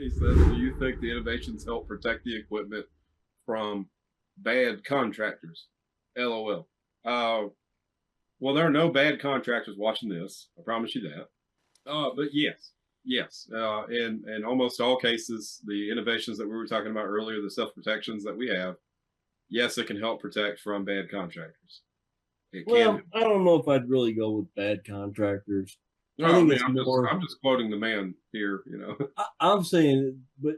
He says, "Do you think the innovations help protect the equipment from bad contractors?" LOL. Well, there are no bad contractors watching this. I promise you that. But yes, yes. In almost all cases, the innovations that we were talking about earlier, the self protections that we have, yes, it can help protect from bad contractors. It can. Well, I don't know if I'd really go with bad contractors. I No, I think mean, it's more. I'm just quoting the man here. You know. I'm saying, but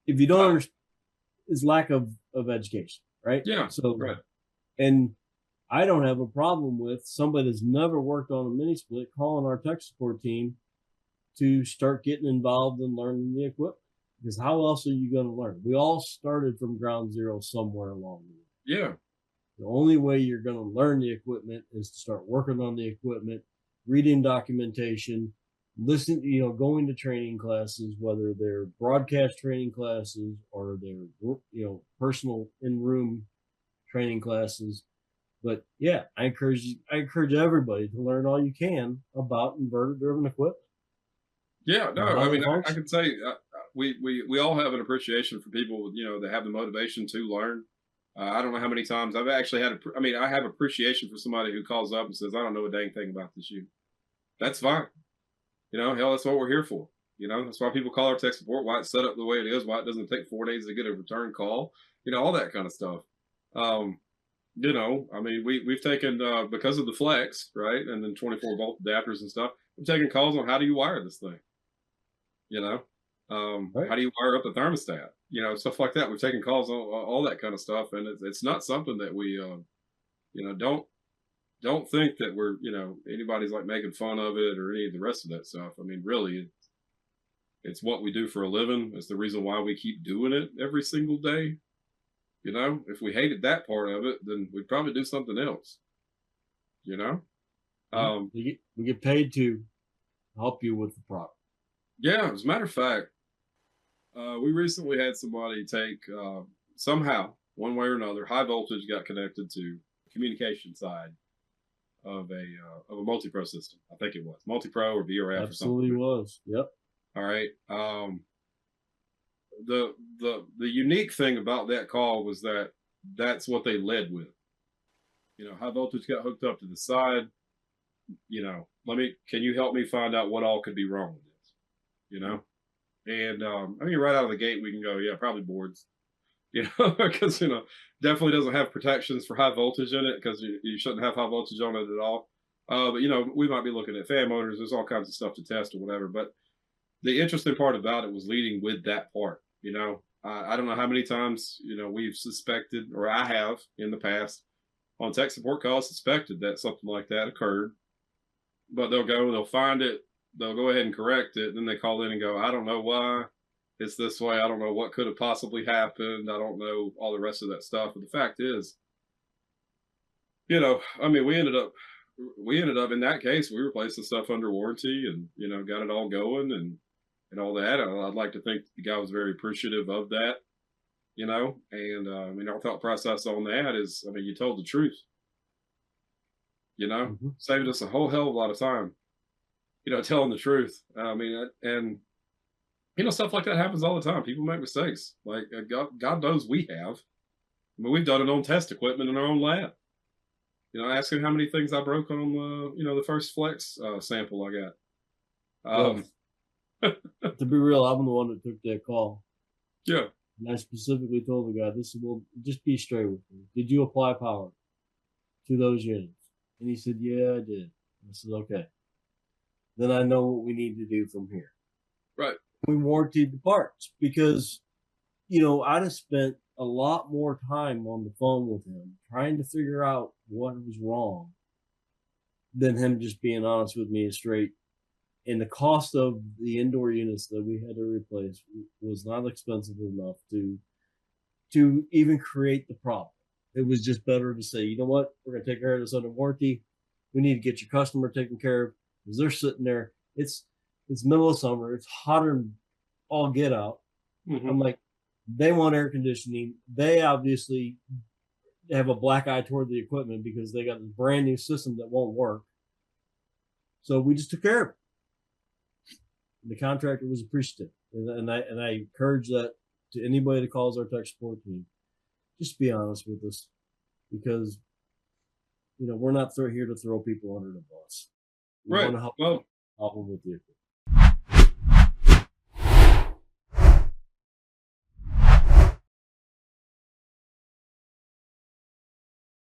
if you don't understand, it's lack of education, right? Yeah. So, Right. and I don't have a problem with somebody that's never worked on a mini split calling our tech support team to start getting involved and learning the equipment. Because how else are you going to learn? We all started from ground zero somewhere along the way. Yeah. The only way you're going to learn the equipment is to start working on the equipment, reading documentation, listening, going to training classes, whether they're broadcast training classes or they're, personal in-room training classes. But yeah, I encourage everybody to learn all you can about inverter driven equipment. Yeah. No, How I they mean, I function. can say we all have an appreciation for people, that have the motivation to learn. I don't know how many times I've actually had. I mean, I have appreciation for somebody who calls up and says, "I don't know a dang thing about this unit." That's fine. Hell, that's what we're here for. That's why people call our tech support, why it's set up the way it is, why it doesn't take 4 days to get a return call, all that kind of stuff. Um, I mean, we've taken because of the flex, right, and then 24-volt adapters and stuff. We've taken calls on how do you wire this thing, you know, Right. how do you wire up the thermostat, stuff like that. We've taken calls on all that kind of stuff, and it's not something that we, don't think that we're, anybody's like making fun of it or any of the rest of that stuff. I mean, really, it's what we do for a living. It's the reason why we keep doing it every single day. If we hated that part of it, then we'd probably do something else. You know. Yeah. Um, We get paid to help you with the product. yeah. As a matter of fact, we recently had somebody take somehow, one way or another, high voltage got connected to the communication side of a multi-pro system. I think it was multi-pro or VRF or something. Absolutely was. Yep. All right. The unique thing about that call was that that's what they led with. High voltage got hooked up to the side. Can you help me find out what all could be wrong with this? And I mean, right out of the gate, we can go, yeah, probably boards, because, definitely doesn't have protections for high voltage in it because you shouldn't have high voltage on it at all. But, we might be looking at fan motors. There's all kinds of stuff to test or whatever. But the interesting part about it was leading with that part. I don't know how many times, we've suspected, or I have in the past on tech support calls, suspected that something like that occurred. But they'll find it, they'll go ahead and correct it. Then they call in and go, I don't know why it's this way. I don't know what could have possibly happened. I don't know all the rest of that stuff. But the fact is, I mean, we ended up in that case, we replaced the stuff under warranty and, got it all going and all that. I'd like to think the guy was very appreciative of that, and I mean, our thought process on that is, I mean, you told the truth, Mm-hmm. saved us a whole hell of a lot of time, telling the truth. I mean, and stuff like that happens all the time. People make mistakes. Like God knows we have. I mean, we've done it on test equipment in our own lab. Asking how many things I broke on the first flex sample I got. Well, to be real, I'm the one that took that call. Yeah. And I specifically told the guy, this is, well, just be straight with me. Did you apply power to those units? And he said, yeah, I did. I said, okay. Then I know what we need to do from here. Right. We warranted the parts because, I'd have spent a lot more time on the phone with him trying to figure out what was wrong than him just being honest with me straight. And the cost of the indoor units that we had to replace was not expensive enough to even create the problem. It was just better to say, you know what, we're going to take care of this under warranty. We need to get your customer taken care of because they're sitting there. It's middle of summer. It's hotter than all get out. Mm-hmm. I'm like, they want air conditioning. They obviously have a black eye toward the equipment because they got a brand new system that won't work. So we just took care of it. The contractor was appreciative, and I encourage that to anybody that calls our tech support team. Just be honest with us, because we're not here to throw people under the bus. We Right. want to help Well, help them with the equipment.